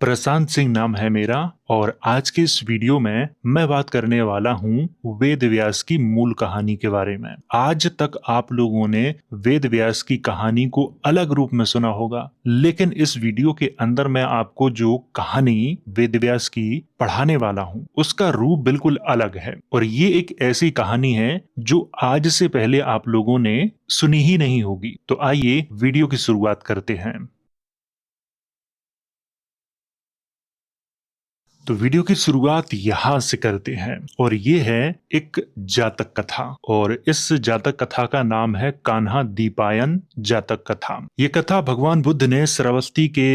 प्रशांत सिंह नाम है मेरा और आज के इस वीडियो में मैं बात करने वाला हूं वेद व्यास की मूल कहानी के बारे में। आज तक आप लोगों ने वेद व्यास की कहानी को अलग रूप में सुना होगा, लेकिन इस वीडियो के अंदर मैं आपको जो कहानी वेद व्यास की पढ़ाने वाला हूं उसका रूप बिल्कुल अलग है। और ये एक ऐसी कहानी है जो आज से पहले आप लोगों ने सुनी ही नहीं होगी। तो आइए वीडियो की शुरुआत करते हैं। तो वीडियो की शुरुआत यहाँ से करते हैं और ये है एक जातक कथा। और इस जातक कथा का नाम है कान्हा दीपायन जातक कथा। ये कथा भगवान बुद्ध ने श्रावस्ती के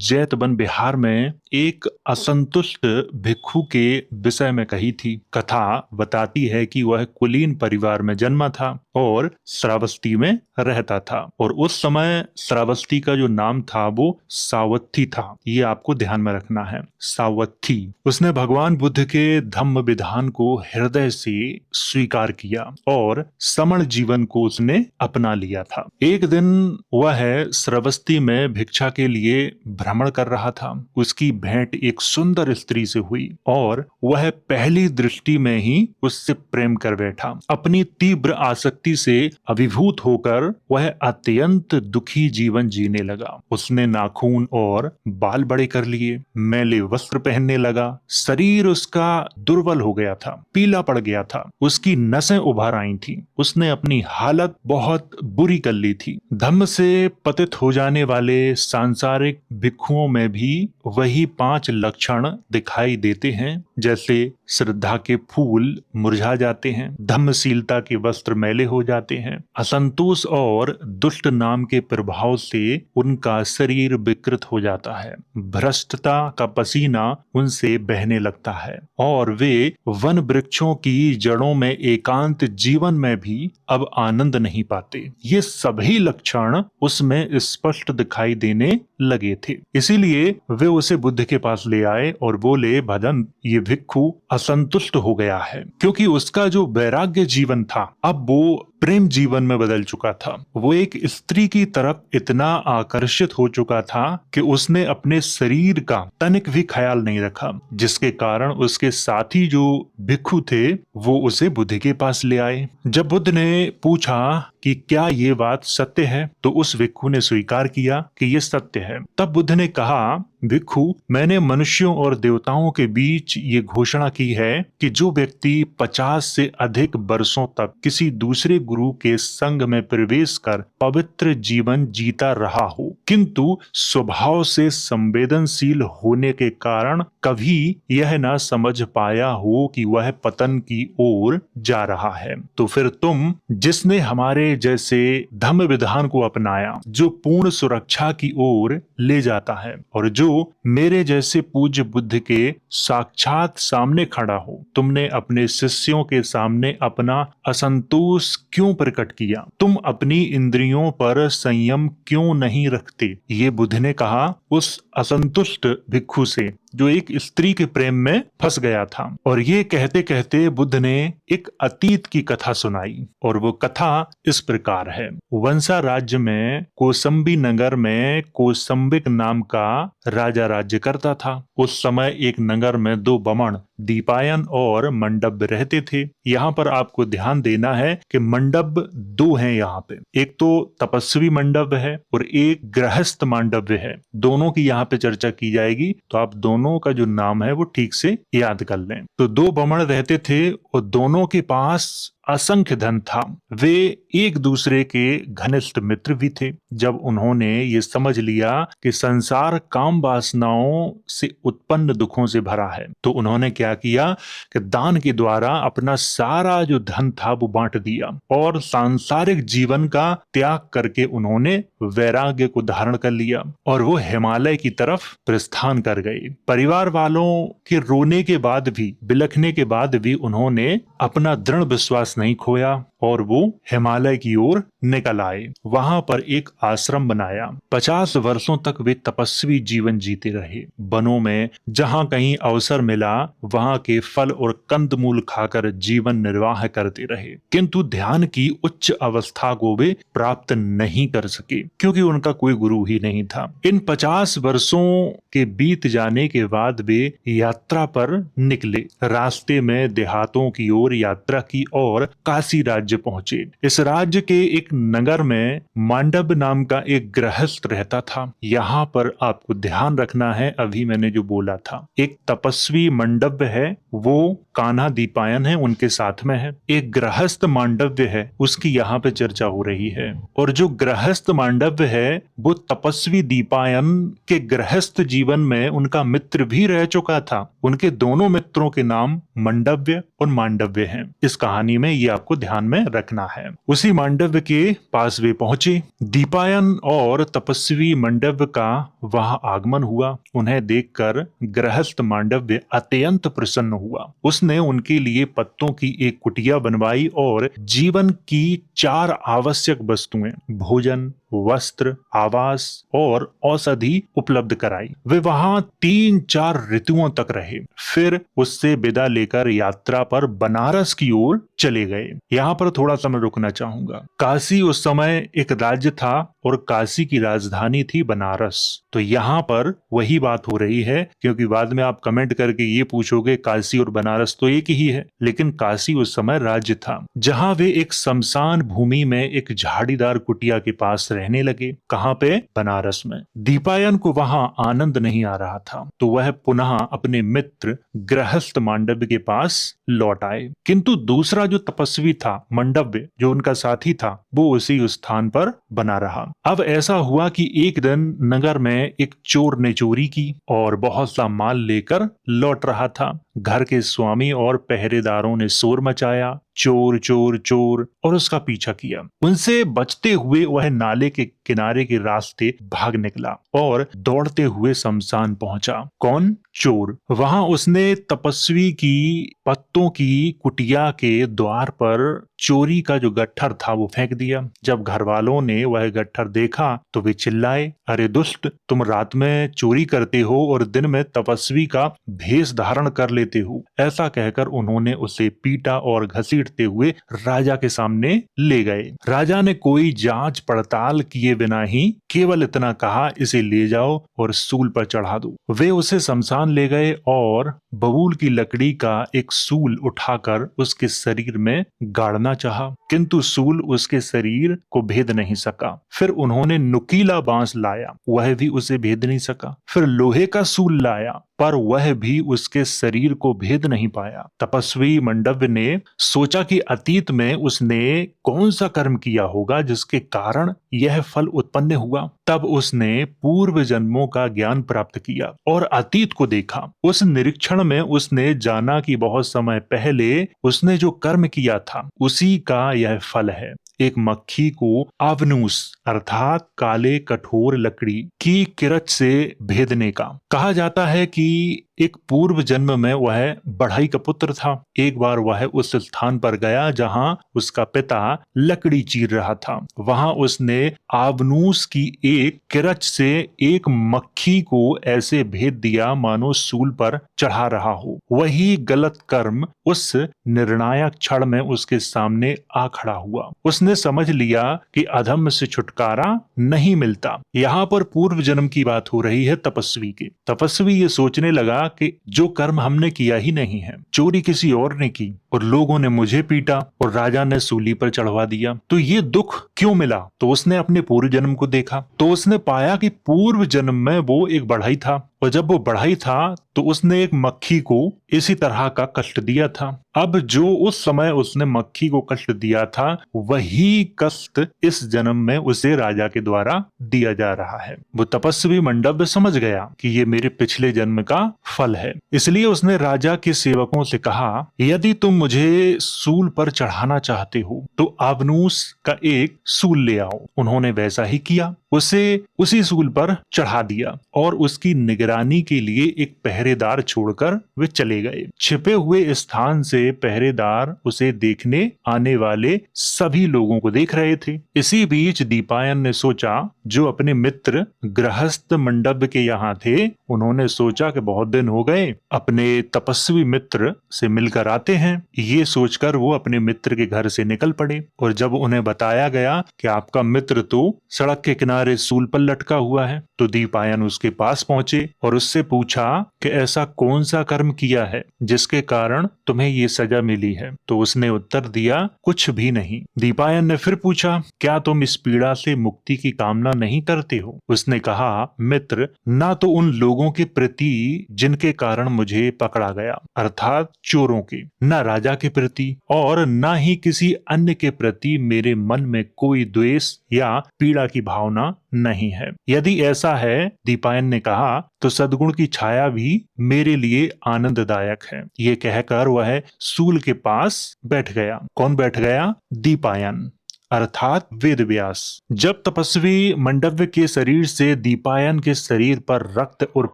जैत वन बिहार में एक असंतुष्ट भिक्षु के विषय में कही थी। कथा बताती है कि वह कुलीन परिवार में जन्मा था और श्रावस्ती में रहता था। और उस समय श्रावस्ती का जो नाम था वो सावत्थी था। ये आपको ध्यान में रखना है, सावत्थी। उसने भगवान बुद्ध के धम्म विधान को हृदय से स्वीकार किया और समण जीवन को उसने अपना लिया था। एक दिन वह श्रावस्ती में भिक्षा के लिए भ्रमण कर रहा था। उसकी भेंट एक सुंदर स्त्री से हुई और वह पहली दृष्टि में ही उससे प्रेम कर बैठा। अपनी तीव्र आसक्ति से अभिभूत होकर वह अत्यंत दुखी जीवन जीने लगा। उसने नाखून और बाल बड़े कर लिए, मैले वस्त्र पहनने लगा। शरीर उसका दुर्बल हो गया था, पीला पड़ गया था, उसकी नसें उभर आई थी। उसने अपनी हालत बहुत बुरी कर ली थी। धम्म से पतित हो जाने वाले सांसारिक भिक्षुओं में भी वही 5 लक्षण दिखाई देते हैं, जैसे श्रद्धा के फूल मुरझा जाते हैं, धम्मशीलता के वस्त्र मैले हो जाते हैं, असंतोष और दुष्ट नाम के प्रभाव से उनका शरीर विकृत हो जाता है, भ्रष्टता का पसीना उनसे बहने लगता है और वे वन वृक्षों की जड़ों में एकांत जीवन में भी अब आनंद नहीं पाते। ये सभी लक्षण उसमें स्पष्ट दिखाई देने लगे थे। इसीलिए वे उसे बुद्ध के पास ले आए और बोले, भजन, ये भिक्षु असंतुष्ट हो गया है क्योंकि उसका जो वैराग्य जीवन था अब वो प्रेम जीवन में बदल चुका था। वो एक स्त्री की तरफ इतना आकर्षित हो चुका था कि उसने अपने शरीर का तनिक भी ख्याल नहीं रखा, जिसके कारण उसके साथी जो भिक्षु थे वो उसे बुद्ध के पास ले आए। जब बुद्ध ने पूछा कि क्या ये बात सत्य है, तो उस भिक्षु ने स्वीकार किया कि ये सत्य है। तब बुद्ध ने कहा, भिक्षु, मैंने मनुष्यों और देवताओं के बीच ये घोषणा की है कि जो व्यक्ति 50 से अधिक वर्षों तक किसी दूसरे गुरु के संग में प्रवेश कर पवित्र जीवन जीता रहा हो, किंतु स्वभाव से संवेदनशील होने के कारण कभी यह ना समझ पाया हो कि वह पतन की ओर जा रहा है, तो फिर तुम, जिसने हमारे जैसे धम्म विधान को अपनाया जो पूर्ण सुरक्षा की ओर ले जाता है और जो मेरे जैसे पूज्य बुद्ध के साक्षात सामने खड़ा हो, तुमने अपने शिष्यों के सामने अपना असंतोष क्यों प्रकट किया? तुम अपनी इंद्रियों पर संयम क्यों नहीं रखते? ये बुद्ध ने कहा उस असंतुष्ट भिक्षु से जो एक स्त्री के प्रेम में फंस गया था। और ये कहते कहते बुद्ध ने एक अतीत की कथा सुनाई और वो कथा इस प्रकार है। वंशा राज्य में कौसंबी नगर में कौसंबिक नाम का राजा राज्य करता था। उस समय एक नगर में 2 बमण दीपायन और मंडप रहते थे। यहाँ पर आपको ध्यान देना है कि मंडप 2 हैं यहाँ पे, एक तो तपस्वी मंडप है और एक गृहस्थ मंडप है। दोनों की यहाँ पे चर्चा की जाएगी, तो आप दोनों का जो नाम है वो ठीक से याद कर लें। तो 2 बमण रहते थे और दोनों के पास असंख्य धन था। वे एक दूसरे के घनिष्ठ मित्र भी थे। जब उन्होंने ये समझ लिया कि संसार काम वासनाओं से उत्पन्न दुखों से भरा है, तो उन्होंने क्या किया कि दान के द्वारा अपना सारा जो धन था वो बांट दिया और सांसारिक जीवन का त्याग करके उन्होंने वैराग्य को धारण कर लिया और वो हिमालय की तरफ प्रस्थान कर गए। परिवार वालों के रोने के बाद भी, बिलखने के बाद भी उन्होंने अपना दृढ़ विश्वास नहीं खोया और वो हिमालय की ओर निकल आए। वहां पर एक आश्रम बनाया। 50 वर्षों तक वे तपस्वी जीवन जीते रहे। वनों में जहां कहीं अवसर मिला वहां के फल और कंदमूल खाकर जीवन निर्वाह करते रहे, किंतु ध्यान की उच्च अवस्था को वे प्राप्त नहीं कर सके क्योंकि उनका कोई गुरु ही नहीं था। इन 50 वर्षों के बीत जाने के बाद वे यात्रा पर निकले। रास्ते में देहातों की ओर यात्रा की और काशी राज्य पहुंचे। इस राज्य के एक नगर में मांडव नाम का एक गृहस्थ रहता था। यहाँ पर आपको ध्यान रखना है, अभी मैंने जो बोला था, एक तपस्वी मांडव्य है, वो कान्हा दीपायन है, उनके साथ में है। एक गृहस्थ मांडव्य है, उसकी यहाँ पे चर्चा हो रही है। और जो गृहस्थ मांडव्य है वो तपस्वी दीपायन के गृहस्थ जीवन में उनका मित्र भी रह चुका था। उनके दोनों मित्रों के नाम मंडव्य और मांडव्य हैं। इस कहानी में ये आपको ध्यान में रखना है। उसी मांडव्य के पास वे पहुंचे। दीपायन और तपस्वी मांडव्य का वहां आगमन हुआ। उन्हें देखकर गृहस्थ मांडव्य अत्यंत प्रसन्न हुआ। उसने उनके लिए पत्तों की एक कुटिया बनवाई और जीवन की 4 आवश्यक वस्तुएं, भोजन, वस्त्र, आवास और औषधि उपलब्ध कराई। वे वहां 3-4 ऋतुओं तक रहे। फिर उससे विदा लेकर यात्रा पर बनारस की ओर चले गए। यहाँ पर थोड़ा समय रुकना चाहूंगा। काशी उस समय एक राज्य था और काशी की राजधानी थी बनारस। तो यहाँ पर वही बात हो रही है, क्योंकि बाद में आप कमेंट करके ये पूछोगे काशी और बनारस तो एक ही है, लेकिन काशी उस समय राज्य था। जहाँ वे एक शमशान भूमि में एक झाड़ीदार कुटिया के पास रहने लगे। कहाँ पे? बनारस में। दीपायन को वहां आनंद नहीं आ रहा था, तो वह पुनः अपने मित्र गृहस्थ मांडव्य के पास लौट आए। किंतु दूसरा जो तपस्वी था, मांडव्य, जो उनका साथी था, वो उसी स्थान पर बना रहा। अब ऐसा हुआ कि एक दिन नगर में एक चोर ने चोरी की और बहुत सा माल लेकर लौट रहा था। घर के स्वामी और पहरेदारों ने शोर मचाया, चोर चोर चोर, और उसका पीछा किया। उनसे बचते हुए वह नाले के किनारे के रास्ते भाग निकला और दौड़ते हुए शमशान पहुंचा। कौन? चोर। वहां उसने तपस्वी की पत्तों की कुटिया के द्वार पर चोरी का जो गट्ठर था वो फेंक दिया। जब घर वालों ने वह गट्ठर देखा तो वे चिल्लाए, अरे दुष्ट, तुम रात में चोरी करते हो और दिन में तपस्वी का भेष धारण कर लेते हो। ऐसा कहकर उन्होंने उसे पीटा और घसीटते हुए राजा के सामने ले गए। राजा ने कोई जांच पड़ताल किए बिना ही केवल इतना कहा, इसे ले जाओ और सूल पर चढ़ा दो। वे उसे शमशान ले गए और बबूल की लकड़ी का एक सूल उठाकर उसके शरीर में गाड़ना चाहा, किंतु सूल उसके शरीर को भेद नहीं सका। फिर उन्होंने नुकीला बांस लाया, वह भी उसे भेद नहीं सका। फिर लोहे का सूल लाया, पर वह भी उसके शरीर को भेद नहीं पाया। तपस्वी मांडव्य ने सोचा कि अतीत में उसने कौन सा कर्म किया होगा जिसके कारण यह फल उत्पन्न हुआ। तब उसने पूर्व जन्मों का ज्ञान प्राप्त किया और अतीत को देखा। उस निरीक्षण में उसने जाना कि बहुत समय पहले उसने जो कर्म किया था उसी का यह फल है। एक मक्खी को आवनूस अर्थात काले कठोर लकड़ी की किरच से भेदने का। कहा जाता है कि एक पूर्व जन्म में वह बढ़ई का पुत्र था। एक बार वह उस स्थान पर गया जहां उसका पिता लकड़ी चीर रहा था। वहां उसने आवनूस की एक किरच से एक मक्खी को ऐसे भेद दिया मानो सूल पर चढ़ा रहा हो। वही गलत कर्म उस निर्णायक क्षण में उसके सामने आ खड़ा हुआ। उसने समझ लिया कि अधर्म से छुटकारा नहीं मिलता। यहाँ पर पूर्व जन्म की बात हो रही है तपस्वी की। तपस्वी ये सोचने लगा कि जो कर्म हमने किया ही नहीं है, चोरी किसी और ने की और लोगों ने मुझे पीटा और राजा ने सूली पर चढ़वा दिया, तो ये दुख क्यों मिला? तो उसने अपने पूर्व जन्म को देखा तो उसने पाया कि पूर्व जन्म में वो एक बढ़ई था और जब वो बढ़ई था तो उसने एक मक्खी को इसी तरह का कष्ट दिया था। अब जो उस समय उसने मक्खी को कष्ट दिया था वही कष्ट इस जन्म में उसे राजा के द्वारा दिया जा रहा है। वो तपस्वी मांडव्य समझ गया कि ये मेरे पिछले जन्म का फल है, इसलिए उसने राजा के सेवकों से कहा, यदि तुम मुझे सूल पर चढ़ाना चाहते हो तो आवनूस का एक सूल ले आओ। उन्होंने वैसा ही किया, उसे उसी सूल पर चढ़ा दिया और उसकी निगरानी निगरानी के लिए एक पहरेदार छोड़कर वे चले गए। छिपे हुए स्थान से पहरेदार उसे देखने आने वाले सभी लोगों को देख रहे थे। इसी बीच दीपायन ने सोचा, जो अपने मित्र गृहस्थ मंडप के यहाँ थे, उन्होंने सोचा कि बहुत दिन हो गए, अपने तपस्वी मित्र से मिलकर आते हैं। ये सोचकर वो अपने मित्र के घर से निकल पड़े और जब उन्हें बताया गया कि आपका मित्र तो सड़क के किनारे सूल पर लटका हुआ है, तो दीपायन उसके पास पहुंचे और उससे पूछा कि ऐसा कौन सा कर्म किया है जिसके कारण तुम्हें ये सजा मिली है। तो उसने उत्तर दिया, कुछ भी नहीं। दीपायन ने फिर पूछा, क्या तुम इस पीड़ा से मुक्ति की कामना नहीं करते हो? उसने कहा, मित्र, ना तो उन लोगों के प्रति जिनके कारण मुझे पकड़ा गया, अर्थात चोरों के, न राजा के प्रति और न ही किसी अन्य के प्रति मेरे मन में कोई द्वेष या पीड़ा की भावना नहीं है। यदि ऐसा है, दीपायन ने कहा, तो सद्गुण की छाया भी मेरे लिए आनंददायक है। ये कहकर वह सूल के पास बैठ गया। कौन बैठ गया? दीपायन अर्थात वेदव्यास। जब तपस्वी मंडव्य के शरीर से दीपायन के शरीर पर रक्त और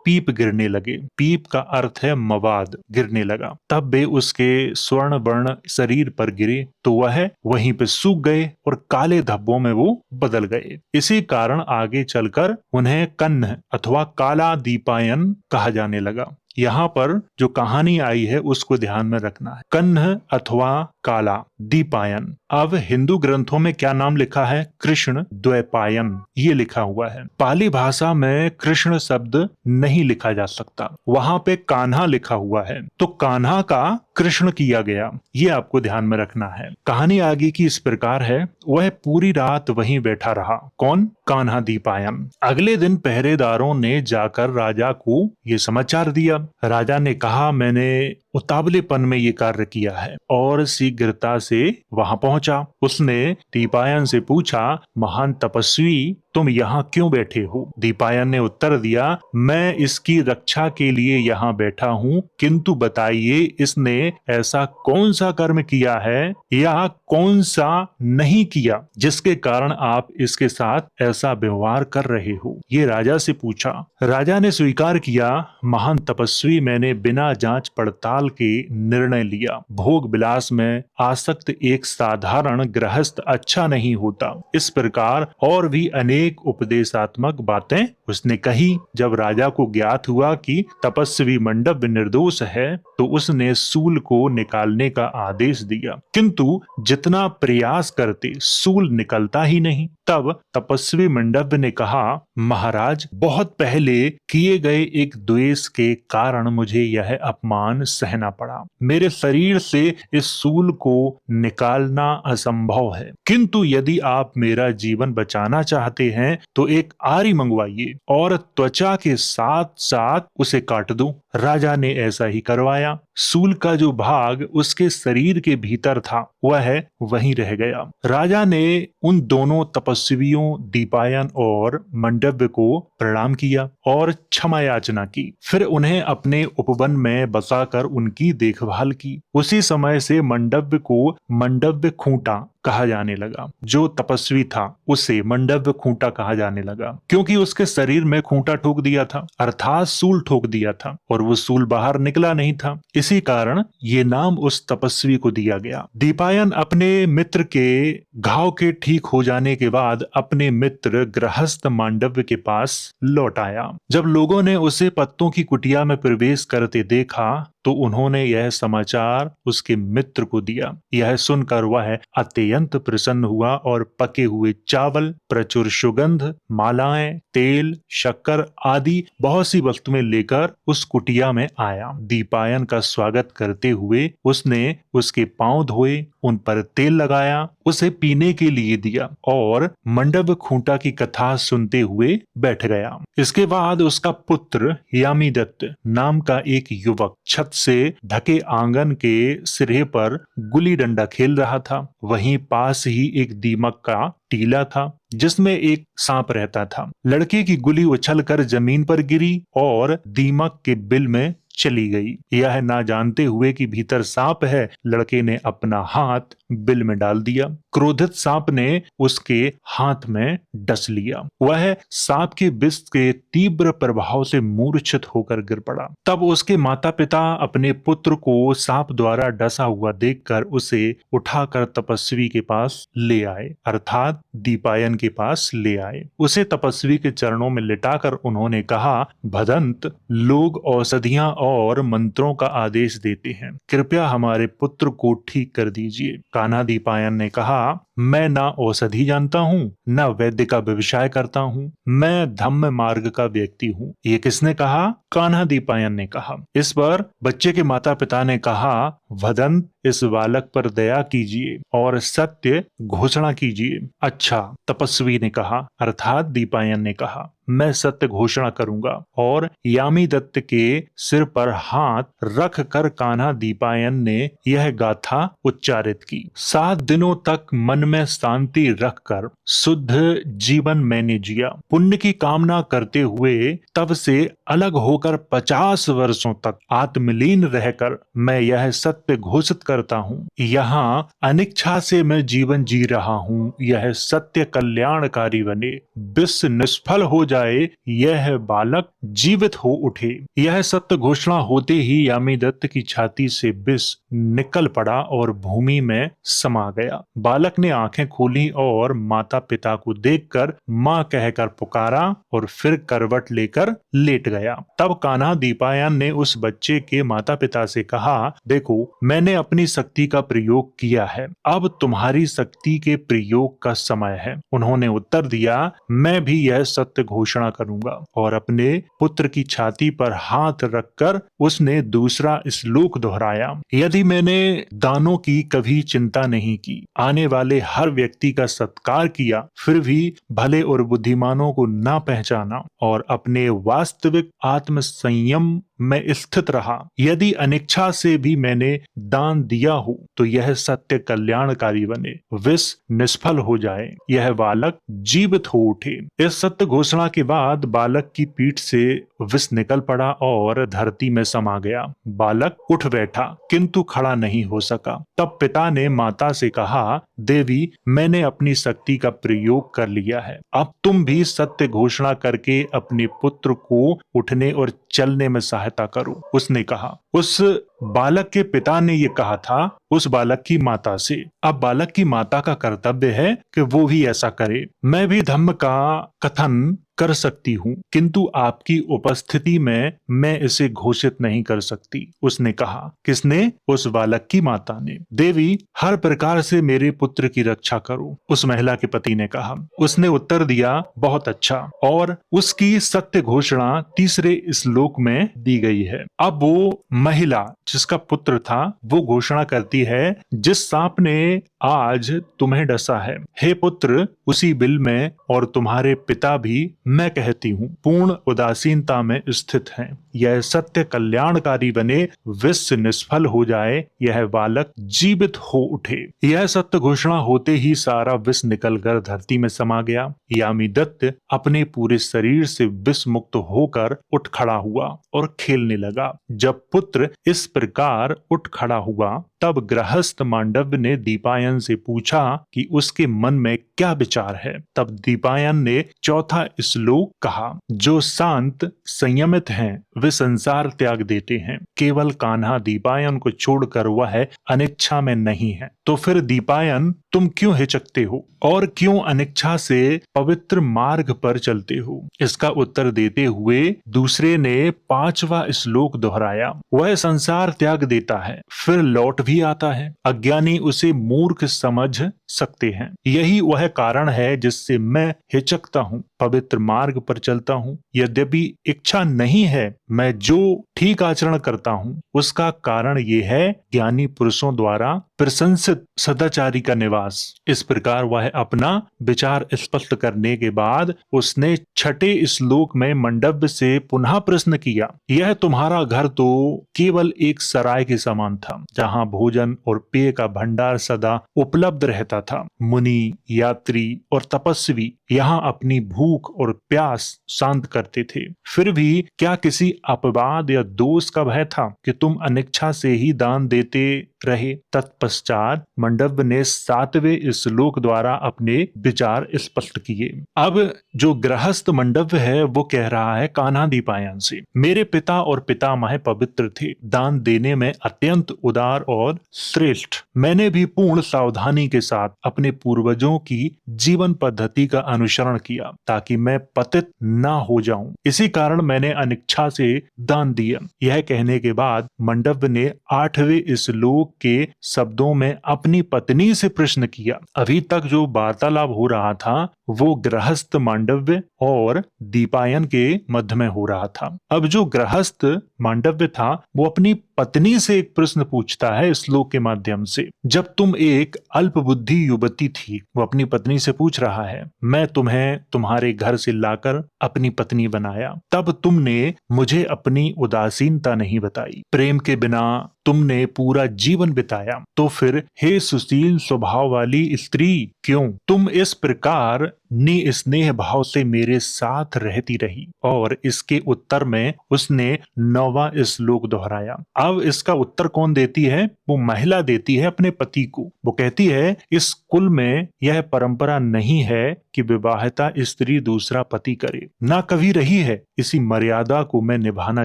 पीप गिरने लगे, पीप का अर्थ है मवाद, गिरने लगा, तब वे उसके स्वर्ण वर्ण शरीर पर गिरे तो वह वहीं पे सूख गए और काले धब्बों में वो बदल गए। इसी कारण आगे चलकर उन्हें कन्ह अथवा काला दीपायन कहा जाने लगा। यहाँ पर जो कहानी आई है उसको ध्यान में रखना है, कन्ह अथवा काला दीपायन। अब हिंदू ग्रंथों में क्या नाम लिखा है? कृष्ण द्वैपायन, ये लिखा हुआ है। पाली भाषा में कृष्ण शब्द नहीं लिखा जा सकता, वहां पे कान्हा लिखा हुआ है, तो कान्हा का कृष्ण किया गया, ये आपको ध्यान में रखना है। कहानी आगे की इस प्रकार है, वह पूरी रात वहीं बैठा रहा। कौन? कान्हा दीपायन। अगले दिन पहरेदारों ने जाकर राजा को ये समाचार दिया। राजा ने कहा, मैंने उतावलेपन में ये कार्य किया है, और शीघ्रता से वहां पहुंचा। उसने दीपायन से पूछा, महान तपस्वी, तुम यहाँ क्यों बैठे हो? दीपायन ने उत्तर दिया, मैं इसकी रक्षा के लिए यहाँ बैठा हूँ, किंतु बताइए इसने ऐसा कौन सा कर्म किया है या कौन सा नहीं किया जिसके कारण आप इसके साथ ऐसा व्यवहार कर रहे हो? ये राजा से पूछा। राजा ने स्वीकार किया, महान तपस्वी, मैंने बिना जांच पड़ताल के निर्णय लिया। भोग विलास में आसक्त एक साधारण गृहस्थ अच्छा नहीं होता। इस प्रकार और भी अनेक उपदेशात्मक बातें उसने कही। जब राजा को ज्ञात हुआ कि तपस्वी मंडप निर्दोष है, तो उसने सूल को निकालने का आदेश दिया, किंतु जितना प्रयास करते सूल निकलता ही नहीं। तब तपस्वी मंडप ने कहा, महाराज, बहुत पहले किए गए एक द्वेष के कारण मुझे यह अपमान सहना पड़ा। मेरे शरीर से इस सूल को निकालना असंभव है, किंतु यदि आप मेरा जीवन बचाना चाहते हैं तो एक आरी मंगवाइए और त्वचा के साथ साथ उसे काट दो। राजा ने ऐसा ही करवाया। सूल का जो भाग उसके शरीर के भीतर था वह वहीं रह गया। राजा ने उन दोनों तपस्वियों दीपायन और मंडव्य को प्रणाम किया और क्षमा याचना की। फिर उन्हें अपने उपवन में बसाकर उनकी देखभाल की। उसी समय से मंडव्य को मंडव्य खूंटा कहा जाने लगा। जो तपस्वी था उसे मंडव्य खूंटा कहा जाने लगा, क्योंकि उसके शरीर में खूंटा ठोक दिया था, अर्थात सूल ठोक दिया था, और वो सूल बाहर निकला नहीं था। इसी कारण ये नाम उस तपस्वी को दिया गया। दीपायन अपने मित्र के घाव के ठीक हो जाने के बाद अपने मित्र गृहस्थ मांडव्य के पास लौट आया। जब लोगों ने उसे पत्तों की कुटिया में प्रवेश करते देखा तो उन्होंने यह समाचार उसके मित्र को दिया। यह सुनकर वह अत्यंत प्रसन्न हुआ और पके हुए चावल, प्रचुर सुगंध, मालाएं, तेल, शक्कर आदि बहुत सी वस्तुएं लेकर उस कुटिया में आया। दीपायन का स्वागत करते हुए उसने उसके पांव धोए, उन पर तेल लगाया, उसे पीने के लिए दिया और मंडप खूंटा की कथा सुनते हुए बैठ गया। इसके बाद उसका पुत्र यामीदत्त नाम का एक युवक छत से ढके आंगन के सिरे पर गुल्ली डंडा खेल रहा था। वहीं पास ही एक दीमक का टीला था जिसमें एक सांप रहता था। लड़के की गुल्ली उछलकर जमीन पर गिरी और दीमक के बिल में चली गई। यह ना जानते हुए कि भीतर सांप है, लड़के ने अपना हाथ बिल में डाल दिया। क्रोधित सांप ने उसके हाथ में डस लिया। वह सांप के विष के तीव्र प्रभाव से मूर्छित होकर गिर पड़ा। तब उसके माता पिता अपने पुत्र को सांप द्वारा डसा हुआ देखकर उसे उठाकर तपस्वी के पास ले आए, अर्थात दीपायन के पास ले आए। उसे तपस्वी के चरणों में लिटाकर उन्होंने कहा, भदंत, लोग औषधियां और मंत्रों का आदेश देते हैं, कृपया हमारे पुत्र को ठीक कर दीजिए। कान्हा दीपायन ने कहा, मैं ना औषधि जानता हूँ, न वैद्य का व्यवसाय करता हूँ, मैं धम्म मार्ग का व्यक्ति हूँ। ये किसने कहा? कान्हा दीपायन ने कहा। इस पर बच्चे के माता पिता ने कहा, वदंत, इस बालक पर दया कीजिए और सत्य घोषणा कीजिए। अच्छा, तपस्वी ने कहा, अर्थात दीपायन ने कहा, मैं सत्य घोषणा करूंगा। और यामी दत्त के सिर पर हाथ रख कर कान्हा दीपायन ने यह गाथा उच्चारित की। 7 दिनों तक मन में शांति रखकर शुद्ध जीवन मैंने जिया। पुण्य की कामना करते हुए तब से अलग होकर 50 वर्षों तक आत्मलीन रहकर मैं यह सत्य घोषित करता हूँ, यहाँ अनिच्छा से मैं जीवन जी रहा हूँ। यह सत्य कल्याणकारी बने, विष निष्फल हो जाए, यह बालक जीवित हो उठे। यह सत्य घोषणा होते ही यामी दत्त की छाती से विष निकल पड़ा और भूमि में समा गया। बालक ने आंखें खोली और माता पिता को देखकर मां कहकर पुकारा और फिर करवट लेकर लेट गया। तब कान्हा दीपायन ने उस बच्चे के माता पिता से कहा, देखो, मैंने अपनी शक्ति का प्रयोग किया है, अब तुम्हारी शक्ति के प्रयोग का समय है। उन्होंने उत्तर दिया, मैं भी यह सत्य घोषणा करूंगा। और अपने पुत्र की छाती पर हाथ रखकर उसने दूसरा श्लोक दोहराया, यदि मैंने दानों की कभी चिंता नहीं की, आने वाले हर व्यक्ति का सत्कार किया, फिर भी भले और बुद्धिमानों को ना पहचाना और अपने वास्तविक आत्म संयम में स्थित रहा, यदि अनिच्छा से भी मैंने दान दिया हो तो यह सत्य कल्याणकारी बने, विष निष्फल हो जाए, यह बालक जीवित हो उठे। इस सत्य घोषणा के बाद बालक की पीठ से विष निकल पड़ा और धरती में समा गया। बालक उठ बैठा किंतु खड़ा नहीं हो सका। तब पिता ने माता से कहा, देवी, मैंने अपनी शक्ति का प्रयोग कर लिया है, अब तुम भी सत्य घोषणा करके अपने पुत्र को उठने और चलने में सहायता करो। उसने कहा। उस बालक के पिता ने ये कहा था उस बालक की माता से। अब बालक की माता का कर्तव्य है कि वो भी ऐसा करे। मैं भी धम्म का कथन कर सकती हूँ, किंतु आपकी उपस्थिति में मैं इसे घोषित नहीं कर सकती, उसने कहा। किसने? उस बालक की माता ने। देवी, हर प्रकार से मेरे पुत्र की रक्षा करो, उस महिला के पति ने कहा। उसने उत्तर दिया, बहुत अच्छा। और उसकी सत्य घोषणा तीसरे श्लोक में दी गई है। अब वो महिला जिसका पुत्र था वो घोषणा करती है, जिस सांप ने आज तुम्हें डसा है, हे पुत्र, उसी बिल में और तुम्हारे पिता भी, मैं कहती हूँ, पूर्ण उदासीनता में स्थित हैं। यह सत्य कल्याणकारी बने, विष निष्फल हो जाए, यह बालक जीवित हो उठे। यह सत्य घोषणा होते ही सारा विष निकलकर धरती में समा गया। यामी दत्त अपने पूरे शरीर से विष मुक्त होकर उठ खड़ा हुआ और खेलने लगा। जब पुत्र इस प्रकार उठ खड़ा हुआ तब गृहस्थ मांडव्य ने दीपायन से पूछा कि उसके मन में क्या विचार है। तब दीपायन ने चौथा श्लोक कहा, जो शांत संयमित हैं वे संसार त्याग देते हैं, केवल कान्हा दीपायन को छोड़कर वह अनिच्छा में नहीं है। तो फिर दीपायन, तुम क्यों हिचकते हो और क्यों अनिच्छा से पवित्र मार्ग पर चलते हो? इसका उत्तर देते हुए दूसरे ने 5वां श्लोक दोहराया, वह संसार त्याग देता है फिर लौट भी आता है, अज्ञानी उसे मूर्ख समझ सकते हैं। यही वह कारण है जिससे मैं हिचकता हूँ, पवित्र मार्ग पर चलता हूँ। यद्यपि इच्छा नहीं है, मैं जो ठीक आचरण करता हूँ उसका कारण ये है ज्ञानी पुरुषों द्वारा प्रशंसित सदाचारी का निवास। इस प्रकार वह अपना विचार स्पष्ट करने के बाद उसने 6ठे श्लोक में मंडव्य से पुनः प्रश्न किया, यह तुम्हारा घर तो केवल एक सराय के समान था, जहाँ भोजन और पेय का भंडार सदा उपलब्ध रहता था। मुनि, यात्री और तपस्वी यहाँ अपनी भूख और प्यास शांत करते थे। फिर भी क्या किसी अपवाद या दोष का भय था कि तुम अनिच्छा से ही दान देते रहे। तत्पश्चात मंडव्य ने 7वें श्लोक द्वारा अपने विचार स्पष्ट किए। अब जो गृहस्थ मंडव्य है वो कह रहा है कान्हादीपायन से, मेरे पिता और पितामह पवित्र थे, दान देने में अत्यंत उदार और श्रेष्ठ। मैंने भी पूर्ण सावधानी के साथ अपने पूर्वजों की जीवन पद्धति का अनुसरण किया ताकि मैं पतित ना हो जाऊं। इसी कारण मैंने अनिच्छा से दान दिया। यह कहने के बाद मंडव्य ने 8वें श्लोक के शब्दों में अपनी पत्नी से प्रश्न किया। अभी तक जो वार्तालाप हो रहा था वो गृहस्थ मांडव्य और दीपायन के मध्य में हो रहा था। अब जो गृहस्थ मांडव्य था वो अपनी पत्नी से एक प्रश्न पूछता है श्लोक के माध्यम से। जब तुम एक अल्पबुद्धि युवती थी, वो अपनी पत्नी से पूछ रहा है, मैं तुम्हें तुम्हारे घर से लाकर अपनी पत्नी बनाया, तब तुमने मुझे अपनी उदासीनता नहीं बताई, प्रेम के बिना तुमने पूरा जीवन बिताया, तो फिर हे सुशील स्वभाव वाली स्त्री, क्यों तुम इस प्रकार निस्नेह भाव से मेरे साथ रहती रही? और इसके उत्तर में उसने 9वां श्लोक दोहराया। अब इसका उत्तर कौन देती है? वो महिला देती है अपने पति को। वो कहती है, इस कुल में यह परंपरा नहीं है कि विवाहिता स्त्री दूसरा पति करे, ना कभी रही है। इसी मर्यादा को मैं निभाना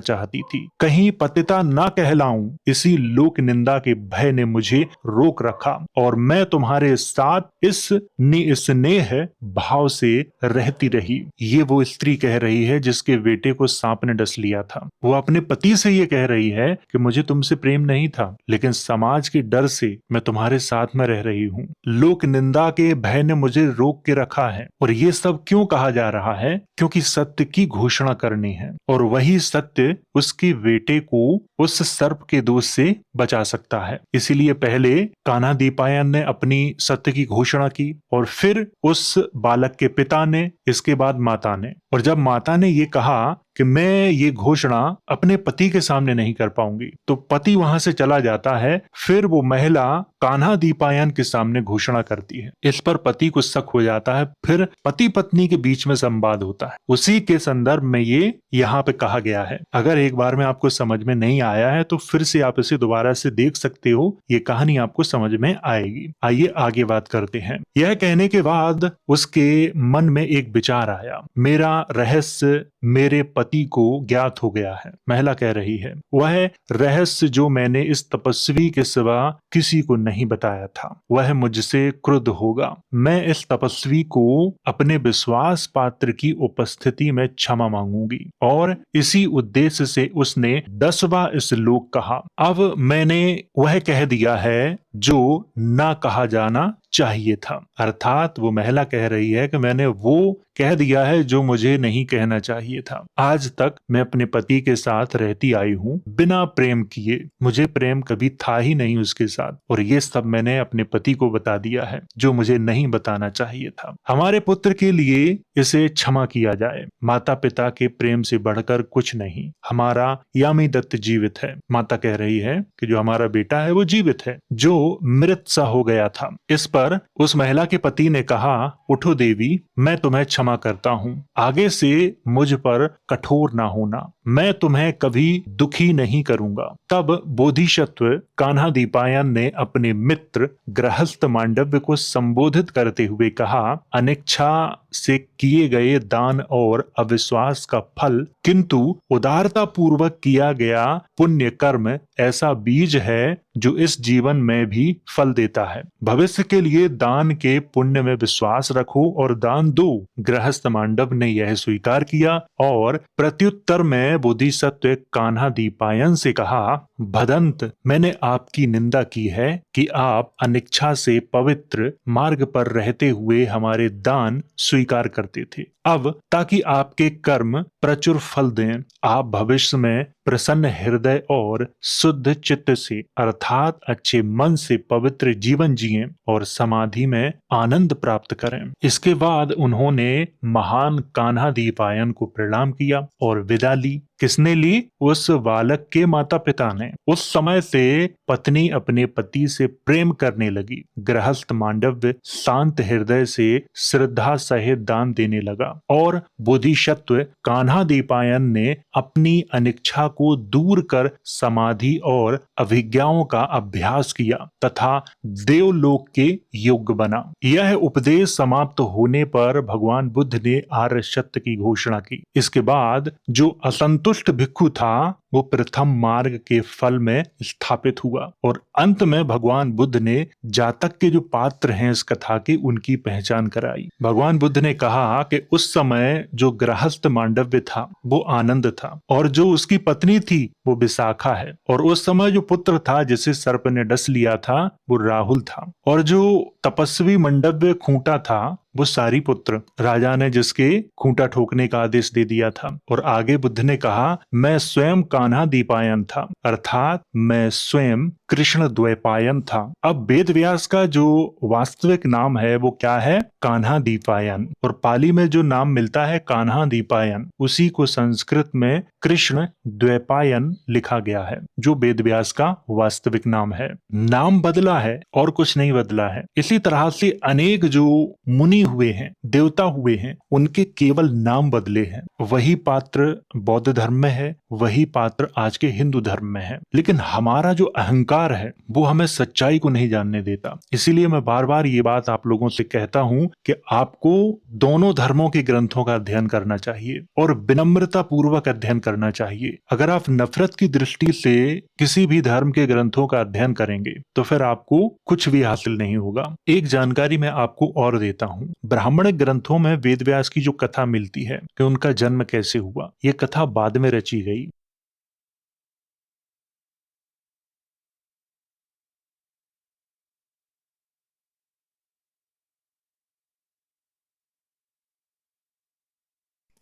चाहती थी, कहीं पतिता ना कहलाऊं, इसी लोक निंदा के भय ने मुझे रोक रखा और मैं तुम्हारे साथ इस निस्नेह भाव से रहती रही। ये वो स्त्री कह रही है जिसके बेटे को सांप ने डस लिया था। वो अपने पति से ये कह रही है कि मुझे तुमसे प्रेम नहीं था, लेकिन समाज के डर से मैं तुम्हारे साथ में रह रही हूँ। लोक निंदा के भय ने मुझे रोक के रखा है। और ये सब क्यों कहा जा रहा है? क्योंकि सत्य की घोषणा करनी है और वही सत्य उसके बेटे को उस सर्प के दोष से बचा सकता है। इसीलिए पहले कान्हादीपायन ने अपनी सत्य की घोषणा की और फिर उस बालक के पिता ने, इसके बाद माता ने। और जब माता ने ये कहा कि मैं ये घोषणा अपने पति के सामने नहीं कर पाऊंगी, तो पति वहां से चला जाता है। फिर वो महिला कान्हादीपायन के सामने घोषणा करती है। इस पर पति को शक हो जाता है। फिर पति पत्नी के बीच में संवाद होता है। उसी के संदर्भ में ये यहाँ पे कहा गया है। अगर एक बार में आपको समझ में नहीं आया है तो फिर से आप इसे दोबारा से देख सकते हो, ये कहानी आपको समझ में आएगी। आइए आगे बात करते हैं। यह कहने के बाद उसके मन में एक विचार आया, मेरा रहस्य मेरे पति को ज्ञात हो गया है। महिला कह रही है, वह रहस्य जो मैंने इस तपस्वी के सिवा किसी को नहीं बताया था, वह मुझसे क्रुद्ध होगा। मैं इस तपस्वी को अपने विश्वास पात्र की उपस्थिति में क्षमा मांगूंगी। और इसी उद्देश्य से उसने 10वां श्लोक कहा। अब मैंने वह कह दिया है जो ना कहा जाना चाहिए था। अर्थात वो महिला कह रही है कि मैंने वो कह दिया है जो मुझे नहीं कहना चाहिए था। आज तक मैं अपने पति के साथ रहती आई हूँ बिना प्रेम किए, मुझे प्रेम कभी था ही नहीं उसके साथ, और ये सब मैंने अपने पति को बता दिया है जो मुझे नहीं बताना चाहिए था। हमारे पुत्र के लिए इसे क्षमा किया जाए। माता पिता के प्रेम से बढ़कर कुछ नहीं। हमारा यामी दत्त जीवित है। माता कह रही है कि जो हमारा बेटा है वो जीवित है, जो मृत सा हो गया था। इस पर उस महिला के पति ने कहा, उठो देवी, मैं तुम्हें क्षमा करता हूँ, आगे से मुझ पर कठोर ना होना, मैं तुम्हें कभी दुखी नहीं करूंगा। तब बोधिसत्व कान्हादीपायन ने अपने मित्र गृहस्थ मांडव्य को संबोधित करते हुए कहा, अनिच्छा से किए गए दान और अविश्वास का फल, किंतु उदारता पूर्वक किया गया पुण्य कर्म ऐसा बीज है जो इस जीवन में भी फल देता है। भविष्य के लिए दान के पुण्य में विश्वास रखो और दान दो। गृहस्थ मांडव ने यह स्वीकार किया और प्रत्युत्तर में बोधिसत्व कान्हादीपायन से कहा, भदंत, मैंने आपकी निंदा की है कि आप अनिच्छा से पवित्र मार्ग पर रहते हुए हमारे दान स्वीकार करते थे। अब ताकि आपके कर्म प्रचुर फल दें, आप भविष्य में प्रसन्न हृदय और शुद्ध चित्त से अर्थात अच्छे मन से पवित्र जीवन जिएं और समाधि में आनंद प्राप्त करें। इसके बाद उन्होंने महान कान्हादीपायन को प्रणाम किया और विदा ली। किसने ली? उस बालक के माता पिता ने। उस समय से पत्नी अपने पति से प्रेम करने लगी। गृहस्थ मांडव्य शांत हृदय से श्रद्धा सहित दान देने लगा और बोधिसत्व कान्हादीपायन ने अपनी अनिच्छा को दूर कर समाधि और अभिज्ञाओं का अभ्यास किया तथा देवलोक के योग्य बना। यह उपदेश समाप्त होने पर भगवान बुद्ध ने आर्य सत्य की घोषणा की। इसके बाद जो असंतुष्ट भिक्षु था वो प्रथम मार्ग के फल में स्थापित हुआ और अंत में भगवान बुद्ध ने जातक के जो पात्र हैं इस कथा के उनकी पहचान कराई। भगवान बुद्ध ने कहा कि उस समय जो गृहस्थ मांडव्य था वो आनंद था और जो उसकी पत्नी थी वो विशाखा है और उस समय जो पुत्र था जिसे सर्प ने डस लिया था वो राहुल था और जो तपस्वी मंडव्य खूंटा था वो सारीपुत्र राजा ने जिसके खूंटा ठोकने का आदेश दे दिया था। और आगे बुद्ध ने कहा मैं स्वयं कान्हादीपायन था अर्थात मैं स्वयं कृष्ण द्वैपायन था। अब वेद व्यास का जो वास्तविक नाम है वो क्या है? कान्हादीपायन। और पाली में जो नाम मिलता है कान्हादीपायन उसी को संस्कृत में कृष्ण द्वैपायन लिखा गया है जो वेद व्यास का वास्तविक नाम है। नाम बदला है और कुछ नहीं बदला है। इसी तरह से अनेक जो मुनि हुए हैं देवता हुए हैं उनके केवल नाम बदले हैं। वही पात्र बौद्ध धर्म में है वही पात्र आज के हिंदू धर्म में है। लेकिन हमारा जो अहंकार है वो हमें सच्चाई को नहीं जानने देता। इसीलिए मैं बार बार ये बात आप लोगों से कहता हूं कि आपको दोनों धर्मों के ग्रंथों का अध्ययन करना चाहिए और विनम्रता पूर्वक अध्ययन करना चाहिए। अगर आप नफरत की दृष्टि से किसी भी धर्म के ग्रंथों का अध्ययन करेंगे तो फिर आपको कुछ भी हासिल नहीं होगा। एक जानकारी मैं आपको और देता हूं। ब्राह्मण ग्रंथों में वेद व्यास की जो कथा मिलती है कि उनका जन्म कैसे हुआ, ये कथा बाद में रची गई।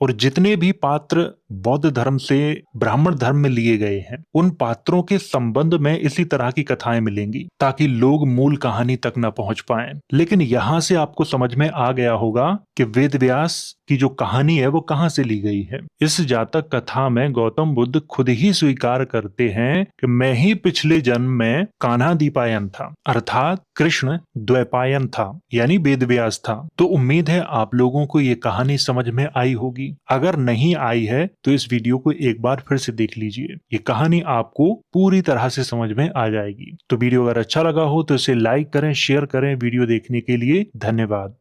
और जितने भी पात्र बौद्ध धर्म से ब्राह्मण धर्म में लिए गए हैं उन पात्रों के संबंध में इसी तरह की कथाएं मिलेंगी ताकि लोग मूल कहानी तक न पहुंच पाएं। लेकिन यहां से आपको समझ में आ गया होगा कि वेद व्यास की जो कहानी है वो कहां से ली गई है। इस जातक कथा में गौतम बुद्ध खुद ही स्वीकार करते हैं कि मैं ही पिछले जन्म में कान्हादीपायन था अर्थात कृष्ण द्वैपायन था यानी वेद व्यास था। तो उम्मीद है आप लोगों को ये कहानी समझ में आई होगी। अगर नहीं आई है तो इस वीडियो को एक बार फिर से देख लीजिए। ये कहानी आपको पूरी तरह से समझ में आ जाएगी। तो वीडियो अगर अच्छा लगा हो तो इसे लाइक करें शेयर करें। वीडियो देखने के लिए धन्यवाद।